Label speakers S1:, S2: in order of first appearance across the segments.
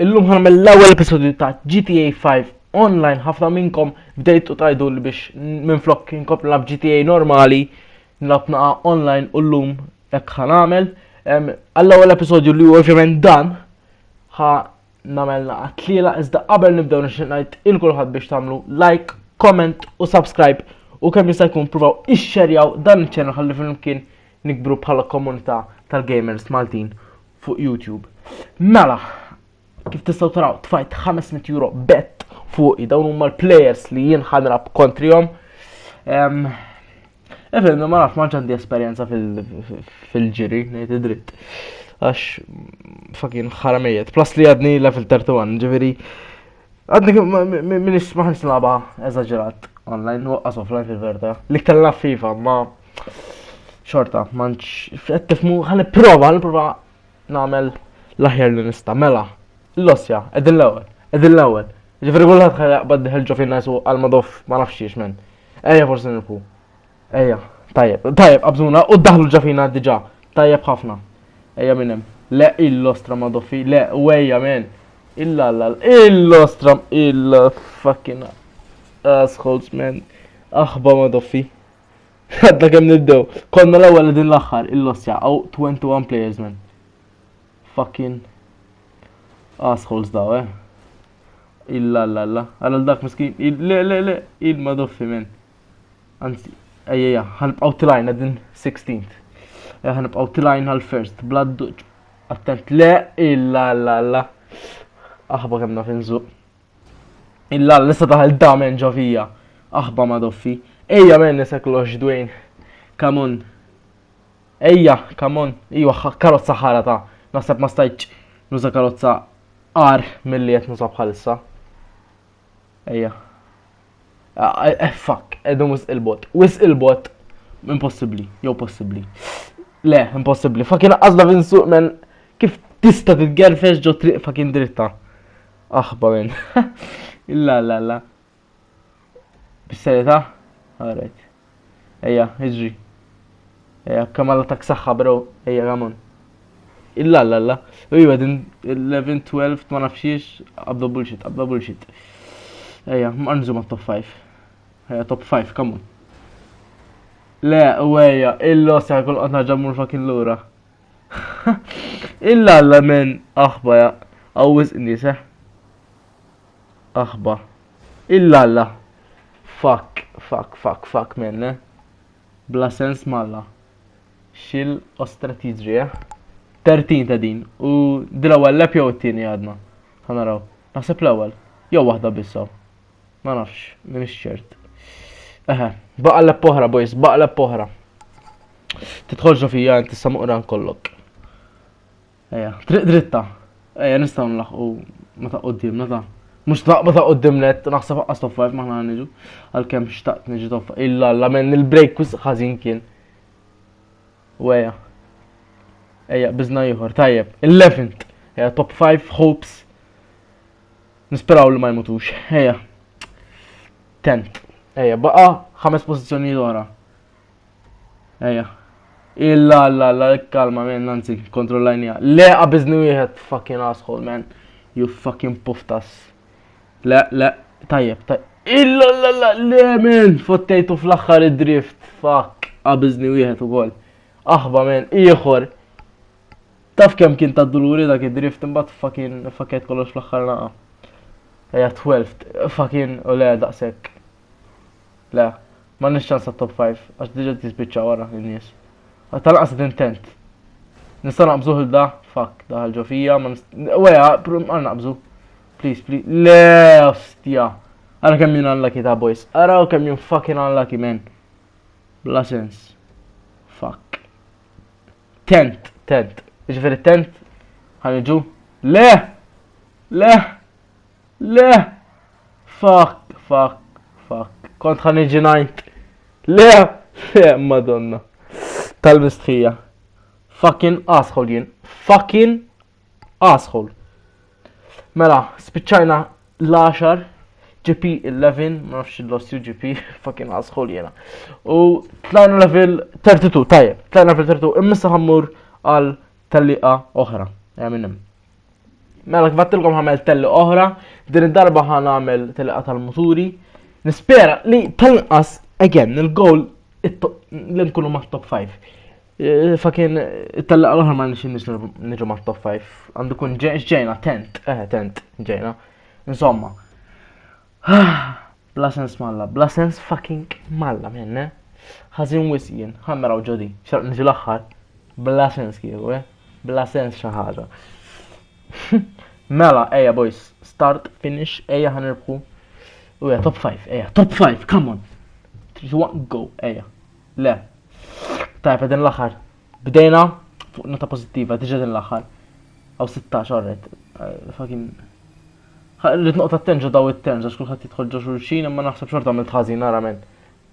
S1: Illum ħanamel l-ewwel episodju ta' GTA 5 online. Ħafna minnkom bdejtu tajdu li biex minflok inkompli nilab GTA normali nilab naqa online u llum hekk ħanamel. Għall-ewwel episodju li ovvjament dan ħa namel naqa tliela iżda qabel nibdew nixtieq ngħid il kulħadd biex tagħmlu like, comment u subscribe u kemm jista' jkun pruvaw ixxerjaw dan il-channel ħalli flimkien nikbru bħala komunità tal-gamers Maltin fuq YouTube. Mela, kif tistgħu taraw tfajt €500 bet fuqi dawn huma l-players li jien ħanrab kontrihom. Efendu ma nafx m'għandx għandi esperjenza fil-ġiri ngħid id-dritt. Għax fucking ħaramejiet. Plus li għadni level 31, ġifieri għadni minix maħnis nilagħbha eżaġerat online, waqqas offline fil-verta. L-iktar nilagħab FIFA ma xorta m'għandx qed tifhmu ħanipprova nagħmel l-aħjar li nista'. Mela, l-ossja, edin l-ewwel. Ġifieri kulħadd ħajaqbad diħel fin nisu għal-madoff ma nafx xiex men. Ejja forsi nirpu. Ejja, tajjeb, qabżuna u ddaħlu ġafina diġà. Tajjeb ħafna. Ejja minn hemm. Le il-lostra madoffi, le wejja men. Il-lostra il-fucking assholes men. Aħba madoffi. Għadna kemm nibdew. Konna l-ewwel din l-aħħar il-losja għaw 21 players men. Fucking assholes daw, għal dak miskin, le, il-madoffi men. Anzi, ejja, ħanibqaw tilajn għadin 16th. Ħanibqaw tilajn għal-first, bladdu, attent, le, aħba kemna finżuq. Lissa taħal da men ġovija, aħba madoffi. Ejja men nisek lox Dwayne, come on. Ejja, come on, iwa karozza ħarata, naħseb ma stajċ nuża karozza ar mill-li qed nuża bħalissa. Ejja. Fuck, edu wis il-bot. Impossibbli, jew possibbli. Le, impossibbli. Fucking naqqasla finsuq men kif tista' titgerfex ġo triq fucking dritta. Aħba men. La. Bis-serjetà? Alright. Ejja, iġri. Ejja, kemm għalla tak saħħa bro. Ejja, come on. La. Ujwa din 11, 12, ma nafxiex, abda bullshit. Ejja, marnżu ma top 5. Ejja, top 5, come on. Le, ujja, il-losja kull qatna ġammur fakin lura. La men, aħba ja, għawiz indi seħ. Aħba. La. Fuck men, ne? Bla sens malla. Xil ostratizri, 13 ta' din, u dil-ewwel lep jew it-tieni għadna. Ħanaraw. Naħseb l-ewwel. Jew waħda bissaw. Ma nafx, m'iniex ċert. Baqa lep oħra boys, baqa lep oħra. Tidħolġu fija inti sa muqra nkollok. Ejja, triq dritta. Ejja nistgħu nlaħqu ma ta' qudiemna ta'. Mhux ma ta' qudiemnet, naħseb ħaqqas top 5 maħna niġu. Għalkemm xtaqt niġi top 5. Illa men il-break wis ħażin kien. Ejja. Ejja, bizna ieħor, tajjeb, 11th, ejja, top 5 hopes. Nisperaw li ma jmutux, ejja. 10th, ejja, baqa 5 pożizzjoni l-ora. Ejja. La, kalma men, nanzi, kontrollajnija. Le, qabiżni wieħed, fucking asshole man. You fucking puftas. Le, tajjeb. Le men, fottejtu fl-aħħar id-drift, fuck. Qabiżni wieħed ukoll. Aħba men, ieħor. Taf kem kien ta' duluri dak id-drift imbagħad fucking fakket kollox fl-aħħar naqa. Ejja 12th, fucking u le daqshekk. Le, ma nix ċans top 5 għax diġà tispiċċa wara in-nies. Talqas intent. Nista' naqbżuh da, fuck, daħal ġofija, ma weja, għal naqbżu. Please. Le, ostja. Ara kemm jien unlucky ta' boys. Araw kemm jien fucking unlucky man. Bla sens. Fuck. 10th. Ġifiri 10th, ħanġu, le, fuck, kont ħanġi 9th, le, madonna, tal-mistħija, fucking asshole, Mela, spiċċajna l-10, GP 11, ma nafx il-lost GP, fucking asshole jena, u tlajna level 32, tajjeb, tlajna level 32, immissa ħammur għal tal-liqa oħra, minnem. Mela kfattilkom ħamel telli oħra, din id-darba ħan għamel telliqa tal-muturi. Nispera li tal-inqas, again, il-goal li nkunu ma' top 5. Fakin it-telliqa l-oħra ma' nix niġu ma' top 5. Għandu kun ġejna, tent, ġejna. Insomma. Bla sens malla, bla sens fucking malla menne. Ħazin wisjien, ħammeraw ġodi, xarq niġu l-axħar. Bla sens kieku, bla sens xaħġa. Mela, eja boys, start, finish, eja ħanirbħu. U eja, top 5, eja, top 5, come on. 3, 2, 1, go, eja. Le. Tajf, edin l-axar. Bdejna, fuq nota pozittiva, diġa din l-axar. Għaw 16, orret. Fucking... Rrit noqta t-tenġa daw it-tenġa, xkulħat jitħol ġo xulxin, imma naħseb xorta għamilt ħazin, għara men.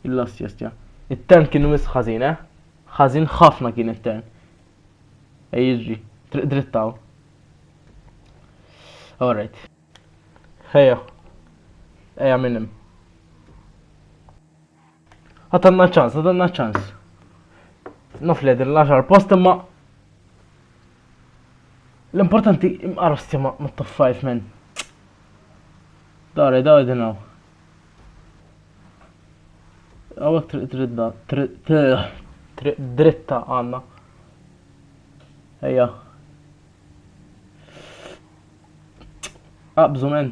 S1: Il-last jestja. Il-ten kienu mis ħazin, ħazin ħafna kien il-ten. Ej jiġri, drittaw. Alright. Heja. Eja minnim. Għatanna ċans. Nofli din l-10 post imma. L-importanti imqarrostja ma top 5 men. Dawri dinaw. Għawek dritta għanna. Heja. Qabżu men.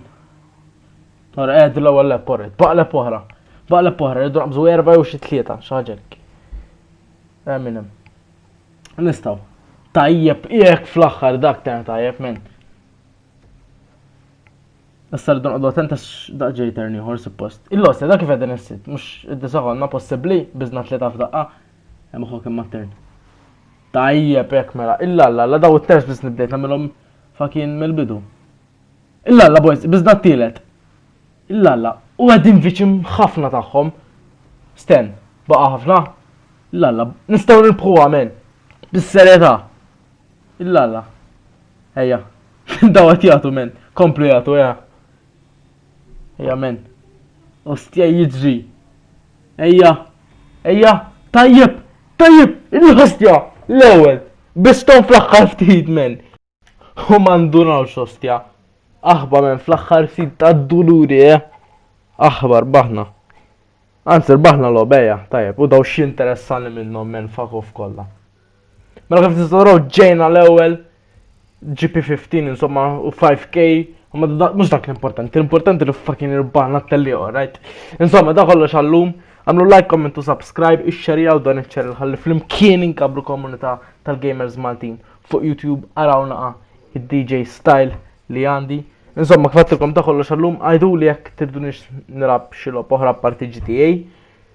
S1: Ora l-ewwel lep porret. Baqleb oħra. Rridu naqbżu 4 u xi 3 xaġek. Eminem. Nistgħu. Tajjeb jekk fl-aħħar dak tajjeb men. Issa rridu nqogħdu attenta x'daqġej terni ħor suppost. Il-lost dak kif qegħdin issit, mhux id-disaħħolna possibbli biżna 3 f'daqqa. Hemm uħu kemm mat-tern. Tajjeb jekk mela. Illa daw it-terz biss nibdejt nagħmilhom fucking mill-bidu. Illa boys, biżna t-tielet. Illa. U għedin viċim ħafna tagħhom. Sten, baqa ħafna. Illa, nistgħu nirbħu għamen. Bis-serjetà. Illa. Ejja. Daw qed jagħtu men. Komplu jagħtu Ejja men. Ostja jiġri. Ejja. Tajjeb. Il-ostja. L-ewwel. Bistom fl-aħħar ftit men. U m'għandunawx ostja. Aħbar men fl-aħħar ftit tad-duluri Aħbar baħna. Anzi baħna l-obeja, tajjeb, u daw x'interessani minnhom men fakuf kollha. Mela kif tistgħu ġejna l-ewwel GP15 insomma u 5K, imma mhux dak l-importanti, l-importanti li fucking irbaħna t-tellieq, right? Insomma da kollox għallum, għamlu like, comment u subscribe, ixxerjaw dan iċ-channel ħalli fl-imkien inkabru komunità tal-Gamers Maltin fuq YouTube arawna id-DJ style li għandi. Insomma, kfattilkom ta' kollox għallum, għajdu li jekk tirdunix nirab xilop oħra parti GTA.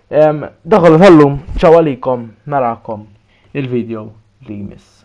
S1: Da kollox għallum, ċaw għalikom, narakom il-video li jmiss.